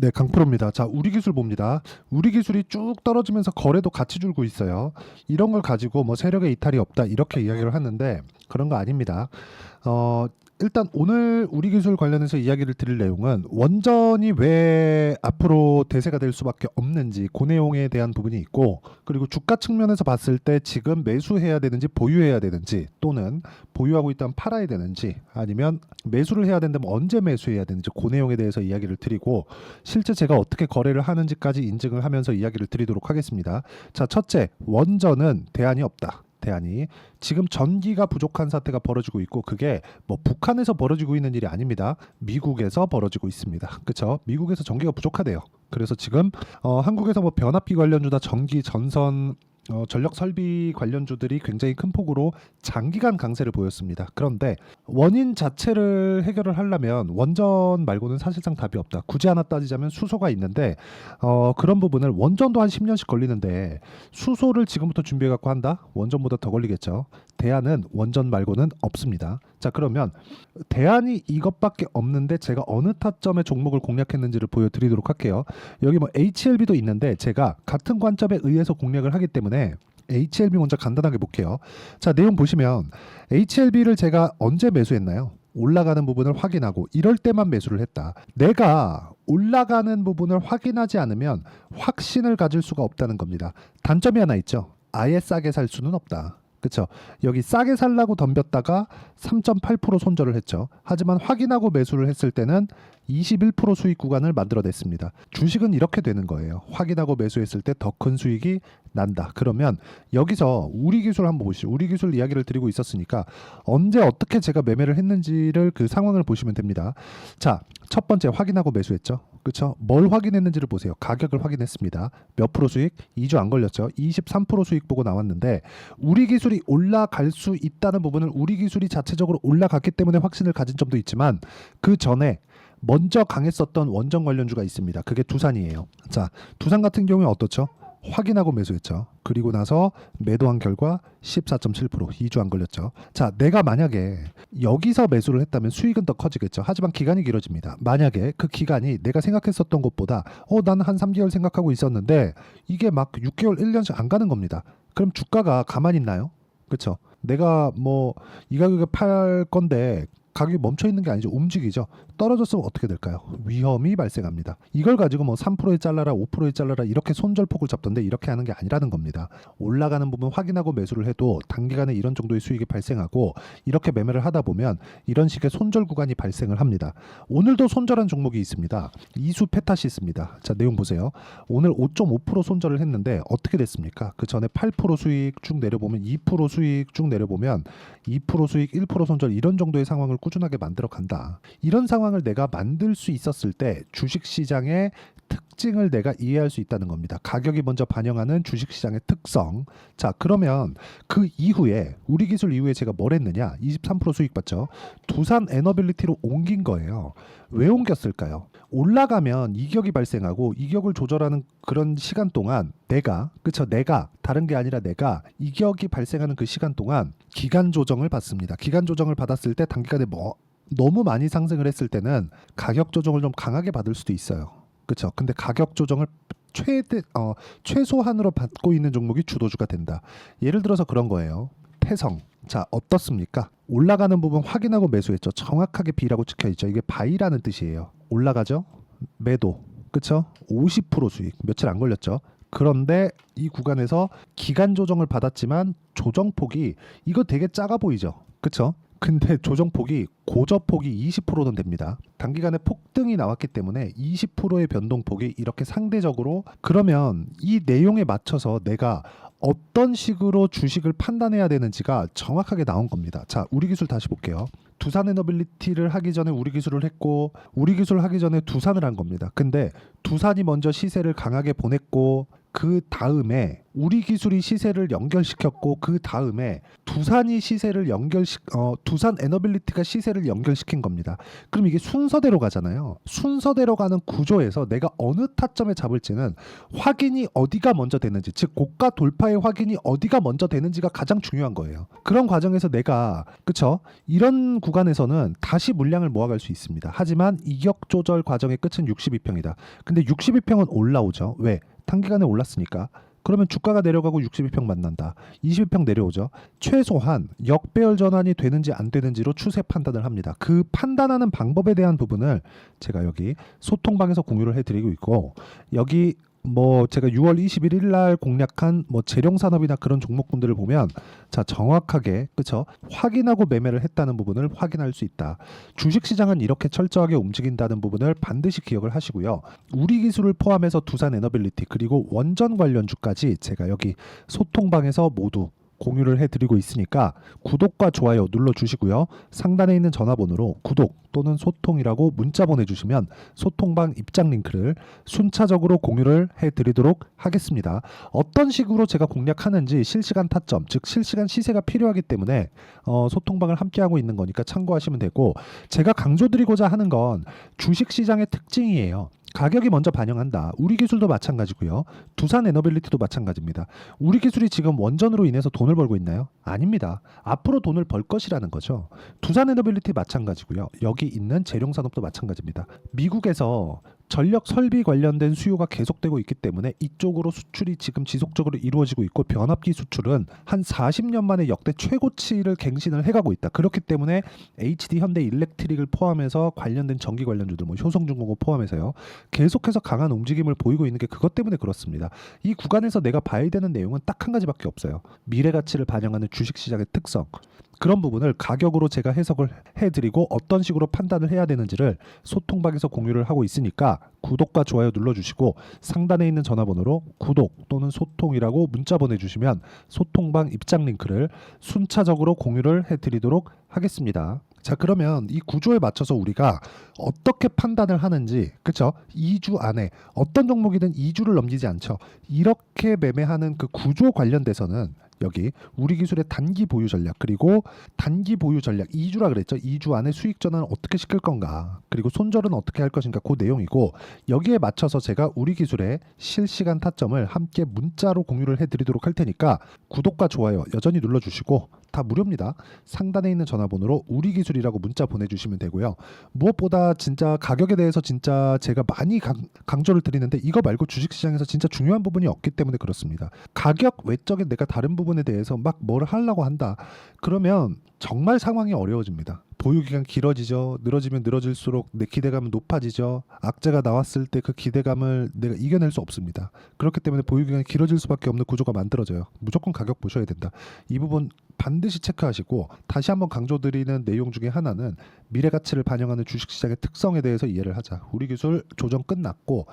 네, 강프로입니다. 자, 우리 기술 봅니다. 우리 기술이 쭉 떨어지면서 거래도 같이 줄고 있어요. 이런 걸 가지고 뭐 세력의 이탈이 없다 이렇게 이야기를 하는데 그런 거 아닙니다. 어, 일단 오늘 우리 기술 관련해서 이야기를 드릴 내용은 원전이 왜 앞으로 대세가 될 수밖에 없는지 그 내용에 대한 부분이 있고, 그리고 주가 측면에서 봤을 때 지금 매수해야 되는지 보유해야 되는지, 또는 보유하고 있다면 팔아야 되는지, 아니면 매수를 해야 된다면 언제 매수해야 되는지 그 내용에 대해서 이야기를 드리고, 실제 제가 어떻게 거래를 하는지까지 인증을 하면서 이야기를 드리도록 하겠습니다. 자, 첫째, 원전은 대안이 없다. 대안이 지금 전기가 부족한 사태가 벌어지고 있고, 그게 뭐 북한에서 벌어지고 있는 일이 아닙니다. 미국에서 벌어지고 있습니다. 그렇죠? 미국에서 전기가 부족하대요. 그래서 지금 한국에서 뭐 변압기 관련주나 전기 전선 전력 설비 관련주들이 굉장히 큰 폭으로 장기간 강세를 보였습니다. 그런데 원인 자체를 해결을 하려면 원전 말고는 사실상 답이 없다. 굳이 하나 따지자면 수소가 있는데 그런 부분을 원전도 한 10년씩 걸리는데 수소를 지금부터 준비해 갖고 한다? 원전보다 더 걸리겠죠. 대안은 원전 말고는 없습니다. 자, 그러면 대안이 이것밖에 없는데 제가 어느 타점의 종목을 공략했는지를 보여드리도록 할게요. 여기 뭐 HLB도 있는데 제가 같은 관점에 의해서 공략을 하기 때문에 HLB 먼저 간단하게 볼게요. 자, 내용 보시면 HLB를 제가 언제 매수했나요? 올라가는 부분을 확인하고 이럴 때만 매수를 했다. 내가 올라가는 부분을 확인하지 않으면 확신을 가질 수가 없다는 겁니다. 단점이 하나 있죠. 아예 싸게 살 수는 없다. 그렇죠. 여기 싸게 살라고 덤볐다가 3.8% 손절을 했죠. 하지만 확인하고 매수를 했을 때는 21% 수익 구간을 만들어냈습니다. 주식은 이렇게 되는 거예요. 확인하고 매수했을 때 더 큰 수익이 난다. 그러면 여기서 우리 기술 한번 보시죠. 우리 기술 이야기를 드리고 있었으니까 언제 어떻게 제가 매매를 했는지를 그 상황을 보시면 됩니다. 자, 첫 번째 확인하고 매수했죠. 그렇죠? 뭘 확인했는지를 보세요. 가격을 확인했습니다. 몇 프로 수익? 2주 안 걸렸죠. 23% 수익 보고 나왔는데 우리 기술이 올라갈 수 있다는 부분을 우리 기술이 자체적으로 올라갔기 때문에 확신을 가진 점도 있지만 그 전에 먼저 강했었던 원전 관련주가 있습니다. 그게 두산이에요. 자, 두산 같은 경우에 어떻죠? 확인하고 매수했죠. 그리고 나서 매도한 결과 14.7%, 2주 안 걸렸죠. 자, 내가 만약에 여기서 매수를 했다면 수익은 더 커지겠죠. 하지만 기간이 길어집니다. 만약에 그 기간이 내가 생각했었던 것보다 나는 한 3개월 생각하고 있었는데 이게 막 6개월, 1년씩 안 가는 겁니다. 그럼 주가가 가만히 있나요? 그렇죠? 내가 뭐 이 가격에 팔 건데 가격이 멈춰 있는 게 아니죠. 움직이죠. 떨어졌으면 어떻게 될까요? 위험이 발생합니다. 이걸 가지고 뭐 3%에 잘라라, 5%에 잘라라 이렇게 손절폭을 잡던데 이렇게 하는 게 아니라는 겁니다. 올라가는 부분 확인하고 매수를 해도 단기간에 이런 정도의 수익이 발생하고 이렇게 매매를 하다 보면 이런 식의 손절 구간이 발생을 합니다. 오늘도 손절한 종목이 있습니다. 이수 페타시스입니다. 자, 내용 보세요. 오늘 5.5% 손절을 했는데 어떻게 됐습니까? 그 전에 8% 수익 쭉 내려보면 2% 수익 쭉 내려보면 2% 수익, 1% 손절 이런 정도의 상황을 꾸준하게 만들어 간다. 이런 상황을 내가 만들 수 있었을 때 주식시장의 특징을 내가 이해할 수 있다는 겁니다. 가격이 먼저 반영하는 주식시장의 특성. 자, 그러면 그 이후에 우리 기술 이후에 제가 뭘 했느냐? 23% 수익 봤죠? 두산 에너빌리티로 옮긴 거예요. 왜 옮겼을까요? 올라가면 이격이 발생하고 이격을 조절하는 그런 시간 동안 내가 다른 게 아니라 내가 이격이 발생하는 그 시간 동안 기간 조정을 받습니다. 기간 조정을 받았을 때 단기간에 너무 많이 상승을 했을 때는 가격 조정을 좀 강하게 받을 수도 있어요. 그렇죠? 근데 가격 조정을 최소한으로 받고 있는 종목이 주도주가 된다. 예를 들어서 그런 거예요. 태성. 자, 어떻습니까? 올라가는 부분 확인하고 매수했죠. 정확하게 B라고 찍혀 있죠. 이게 바이라는 뜻이에요. 올라가죠? 매도. 그렇죠? 50% 수익. 며칠 안 걸렸죠. 그런데 이 구간에서 기간 조정을 받았지만 조정폭이 이거 되게 작아 보이죠. 그렇죠? 근데 조정폭이 고저폭이 20%는 됩니다. 단기간에 폭등이 나왔기 때문에 20%의 변동폭이 이렇게 상대적으로, 그러면 이 내용에 맞춰서 내가 어떤 식으로 주식을 판단해야 되는지가 정확하게 나온 겁니다. 자, 우리 기술 다시 볼게요. 두산 에너빌리티를 하기 전에 우리 기술을 했고 우리 기술 하기 전에 두산을 한 겁니다. 근데 두산이 먼저 시세를 강하게 보냈고 그 다음에 우리 기술이 시세를 연결시켰고 그 다음에 두산 에너빌리티가 시세를 시세를 연결시킨 겁니다. 그럼 이게 순서대로 가잖아요. 순서대로 가는 구조에서 내가 어느 타점에 잡을지는 확인이 어디가 먼저 되는지, 즉 고가 돌파의 확인이 어디가 먼저 되는지가 가장 중요한 거예요. 그런 과정에서 내가 그쵸? 이런 구간에서는 다시 물량을 모아갈 수 있습니다. 하지만 이격 조절 과정의 끝은 62평이다. 근데 62평은 올라오죠. 왜? 단기간에 올랐으니까. 그러면 주가가 내려가고 62평 만난다. 20평 내려오죠. 최소한 역배열 전환이 되는지 안 되는지로 추세 판단을 합니다. 그 판단하는 방법에 대한 부분을 제가 여기 소통방에서 공유를 해드리고 있고, 여기 뭐 제가 6월 21일 날 공략한 뭐 재룡산업이나 그런 종목군들을 보면 자 정확하게 그쵸 확인하고 매매를 했다는 부분을 확인할 수 있다. 주식시장은 이렇게 철저하게 움직인다는 부분을 반드시 기억을 하시고요. 우리기술을 포함해서 두산에너빌리티 그리고 원전 관련주까지 제가 여기 소통방에서 모두 공유를 해드리고 있으니까 구독과 좋아요 눌러주시고요. 상단에 있는 전화번호로 구독 또는 소통이라고 문자 보내주시면 소통방 입장 링크를 순차적으로 공유를 해드리도록 하겠습니다. 어떤 식으로 제가 공략하는지 실시간 타점, 즉 실시간 시세가 필요하기 때문에 소통방을 함께하고 있는 거니까 참고하시면 되고, 제가 강조드리고자 하는 건 주식시장의 특징이에요. 가격이 먼저 반영한다. 우리기술도 마찬가지고요. 두산에너빌리티도 마찬가지입니다. 우리기술이 지금 원전으로 인해서 돈을 벌고 있나요? 아닙니다. 앞으로 돈을 벌 것이라는 거죠. 두산에너빌리티 마찬가지고요. 여기 있는 재룡산업도 마찬가지입니다. 미국에서 전력 설비 관련된 수요가 계속되고 있기 때문에 이쪽으로 수출이 지금 지속적으로 이루어지고 있고, 변압기 수출은 한 40년 만에 역대 최고치를 갱신을 해가고 있다. 그렇기 때문에 HD 현대 일렉트릭을 포함해서 관련된 전기 관련주들, 뭐 효성중공업 포함해서요, 계속해서 강한 움직임을 보이고 있는 게 그것 때문에 그렇습니다. 이 구간에서 내가 봐야 되는 내용은 딱 한 가지밖에 없어요. 미래 가치를 반영하는 주식시장의 특성, 그런 부분을 가격으로 제가 해석을 해드리고 어떤 식으로 판단을 해야 되는지를 소통방에서 공유를 하고 있으니까 구독과 좋아요 눌러주시고 상단에 있는 전화번호로 구독 또는 소통이라고 문자 보내주시면 소통방 입장 링크를 순차적으로 공유를 해드리도록 하겠습니다. 자, 그러면 이 구조에 맞춰서 우리가 어떻게 판단을 하는지, 그쵸? 2주 안에 어떤 종목이든 2주를 넘기지 않죠. 이렇게 매매하는 그 구조 관련돼서는 여기 우리기술의 단기 보유 전략, 그리고 단기 보유 전략 2주라 그랬죠. 2주 안에 수익 전환을 어떻게 시킬 건가, 그리고 손절은 어떻게 할 것인가, 그 내용이고, 여기에 맞춰서 제가 우리기술의 실시간 타점을 함께 문자로 공유를 해드리도록 할 테니까 구독과 좋아요 여전히 눌러주시고, 다 무료입니다. 상단에 있는 전화번호로 우리기술이라고 문자 보내주시면 되고요. 무엇보다 진짜 가격에 대해서 진짜 제가 많이 강조를 드리는데 이거 말고 주식시장에서 진짜 중요한 부분이 없기 때문에 그렇습니다. 가격 외적인 내가 다른 부분에 대해서 막 뭘 하려고 한다. 그러면 정말 상황이 어려워집니다. 보유기간 길어지죠. 늘어지면 늘어질수록 내 기대감은 높아지죠. 악재가 나왔을 때 그 기대감을 내가 이겨낼 수 없습니다. 그렇기 때문에 보유기간이 길어질 수밖에 없는 구조가 만들어져요. 무조건 가격 보셔야 된다. 이 부분 반드시 체크하시고, 다시 한번 강조드리는 내용 중에 하나는 미래 가치를 반영하는 주식시장의 특성에 대해서 이해를 하자. 우리기술 조정 끝났고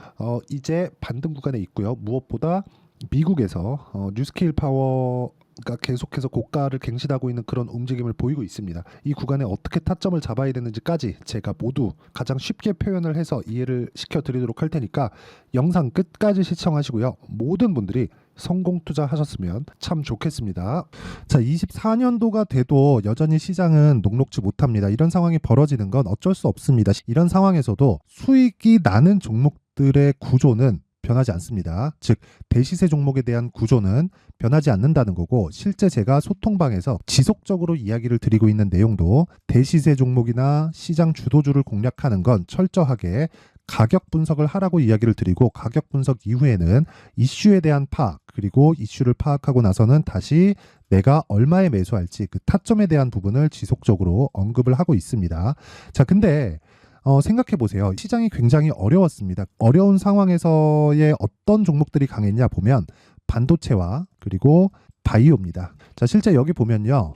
이제 반등 구간에 있고요. 무엇보다 미국에서 뉴스케일 파워가 계속해서 고가를 갱신하고 있는 그런 움직임을 보이고 있습니다. 이 구간에 어떻게 타점을 잡아야 되는지까지 제가 모두 가장 쉽게 표현을 해서 이해를 시켜드리도록 할 테니까 영상 끝까지 시청하시고요. 모든 분들이 성공 투자하셨으면 참 좋겠습니다. 자, 24년도가 돼도 여전히 시장은 녹록지 못합니다. 이런 상황이 벌어지는 건 어쩔 수 없습니다. 이런 상황에서도 수익이 나는 종목들의 구조는 변하지 않습니다. 즉 대시세 종목에 대한 구조는 변하지 않는다는 거고, 실제 제가 소통방에서 지속적으로 이야기를 드리고 있는 내용도 대시세 종목이나 시장 주도주를 공략하는 건 철저하게 가격 분석을 하라고 이야기를 드리고, 가격 분석 이후에는 이슈에 대한 파악, 그리고 이슈를 파악하고 나서는 다시 내가 얼마에 매수할지 그 타점에 대한 부분을 지속적으로 언급을 하고 있습니다. 자, 근데 생각해 보세요. 시장이 굉장히 어려웠습니다. 어려운 상황에서의 어떤 종목들이 강했냐 보면 반도체와 그리고 바이오입니다. 자, 실제 여기 보면요.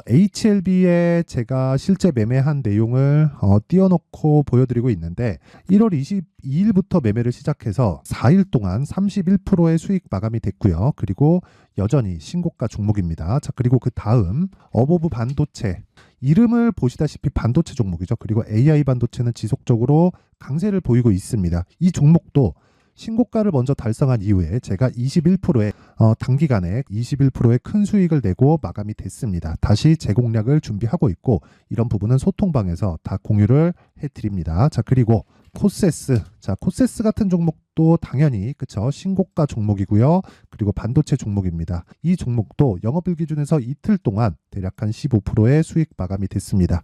HLB에 제가 실제 매매한 내용을 띄워놓고 보여드리고 있는데 1월 22일부터 매매를 시작해서 4일 동안 31%의 수익 마감이 됐고요. 그리고 여전히 신고가 종목입니다. 자, 그리고 그 다음 어보브 반도체, 이름을 보시다시피 반도체 종목이죠. 그리고 AI 반도체는 지속적으로 강세를 보이고 있습니다. 이 종목도 신고가를 먼저 달성한 이후에 제가 21%의 단기간에 21%의 큰 수익을 내고 마감이 됐습니다. 다시 재공략을 준비하고 있고 이런 부분은 소통방에서 다 공유를 해드립니다. 자, 그리고 코세스. 자, 코세스 같은 종목도 당연히 그쵸, 신고가 종목이고요. 그리고 반도체 종목입니다. 이 종목도 영업일 기준에서 이틀 동안 대략 한 15%의 수익 마감이 됐습니다.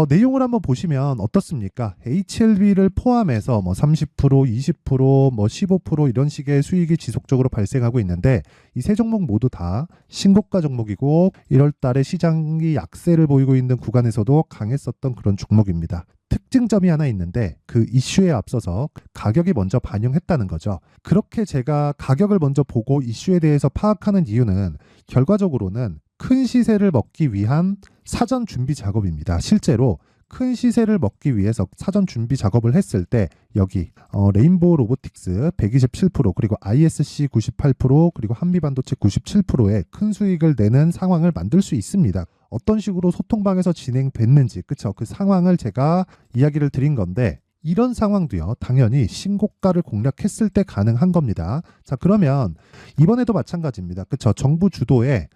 내용을 한번 보시면 어떻습니까? HLB를 포함해서 뭐 30%, 20%, 뭐 15% 이런 식의 수익이 지속적으로 발생하고 있는데 이 세 종목 모두 다 신고가 종목이고 1월 달에 시장이 약세를 보이고 있는 구간에서도 강했었던 그런 종목입니다. 특징점이 하나 있는데 그 이슈에 앞서서 가격이 먼저 반영했다는 거죠. 그렇게 제가 가격을 먼저 보고 이슈에 대해서 파악하는 이유는 결과적으로는 큰 시세를 먹기 위한 사전 준비 작업입니다. 실제로 큰 시세를 먹기 위해서 사전 준비 작업을 했을 때 여기 레인보우 로보틱스 127% 그리고 ISC 98% 그리고 한미반도체 97%의 큰 수익을 내는 상황을 만들 수 있습니다. 어떤 식으로 소통방에서 진행됐는지 그쵸, 그 상황을 제가 이야기를 드린 건데 이런 상황도요 당연히 신고가를 공략했을 때 가능한 겁니다. 자, 그러면 이번에도 마찬가지입니다. 그쵸, 정부 주도의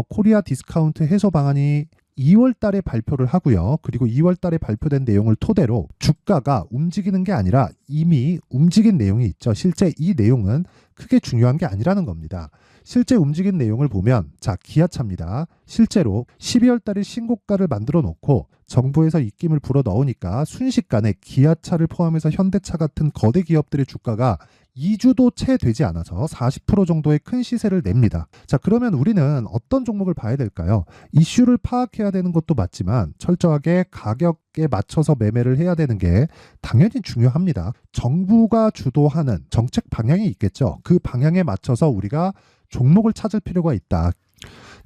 코리아 디스카운트 해소 방안이 2월 달에 발표를 하고요. 그리고 2월 달에 발표된 내용을 토대로 주가가 움직이는 게 아니라 이미 움직인 내용이 있죠. 실제 이 내용은 크게 중요한 게 아니라는 겁니다. 실제 움직인 내용을 보면 자, 기아차입니다. 실제로 12월 달에 신고가를 만들어 놓고 정부에서 입김을 불어 넣으니까 순식간에 기아차를 포함해서 현대차 같은 거대 기업들의 주가가 2주도 채 되지 않아서 40% 정도의 큰 시세를 냅니다. 자, 그러면 우리는 어떤 종목을 봐야 될까요? 이슈를 파악해야 되는 것도 맞지만 철저하게 가격에 맞춰서 매매를 해야 되는 게 당연히 중요합니다. 정부가 주도하는 정책 방향이 있겠죠. 그 방향에 맞춰서 우리가 종목을 찾을 필요가 있다.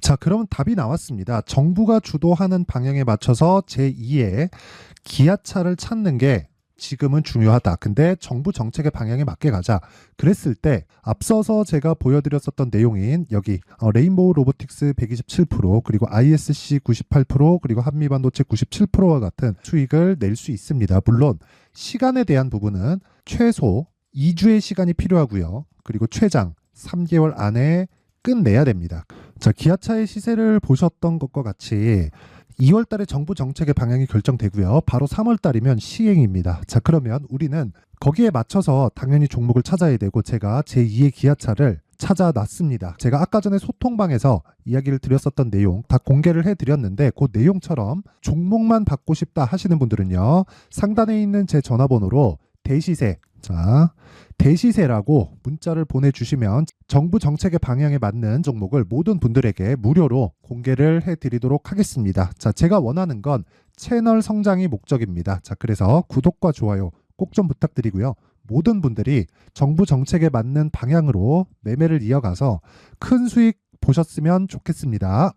자, 그러면 답이 나왔습니다. 정부가 주도하는 방향에 맞춰서 제2의 기아차를 찾는 게 지금은 중요하다. 근데 정부 정책의 방향에 맞게 가자. 그랬을 때 앞서서 제가 보여드렸었던 내용인 여기 레인보우 로보틱스 127% 그리고 ISC 98% 그리고 한미반도체 97%와 같은 수익을 낼 수 있습니다. 물론 시간에 대한 부분은 최소 2주의 시간이 필요하고요. 그리고 최장 3개월 안에 끝내야 됩니다. 자, 기아차의 시세를 보셨던 것과 같이 2월 달에 정부 정책의 방향이 결정되고요. 바로 3월 달이면 시행입니다. 자, 그러면 우리는 거기에 맞춰서 당연히 종목을 찾아야 되고 제가 제2의 기아차를 찾아놨습니다. 제가 아까 전에 소통방에서 이야기를 드렸었던 내용 다 공개를 해드렸는데 그 내용처럼 종목만 받고 싶다 하시는 분들은요. 상단에 있는 제 전화번호로 대시세, 자, 대시세라고 문자를 보내주시면 정부 정책의 방향에 맞는 종목을 모든 분들에게 무료로 공개를 해드리도록 하겠습니다. 자, 제가 원하는 건 채널 성장이 목적입니다. 자, 그래서 구독과 좋아요 꼭 좀 부탁드리고요. 모든 분들이 정부 정책에 맞는 방향으로 매매를 이어가서 큰 수익 보셨으면 좋겠습니다.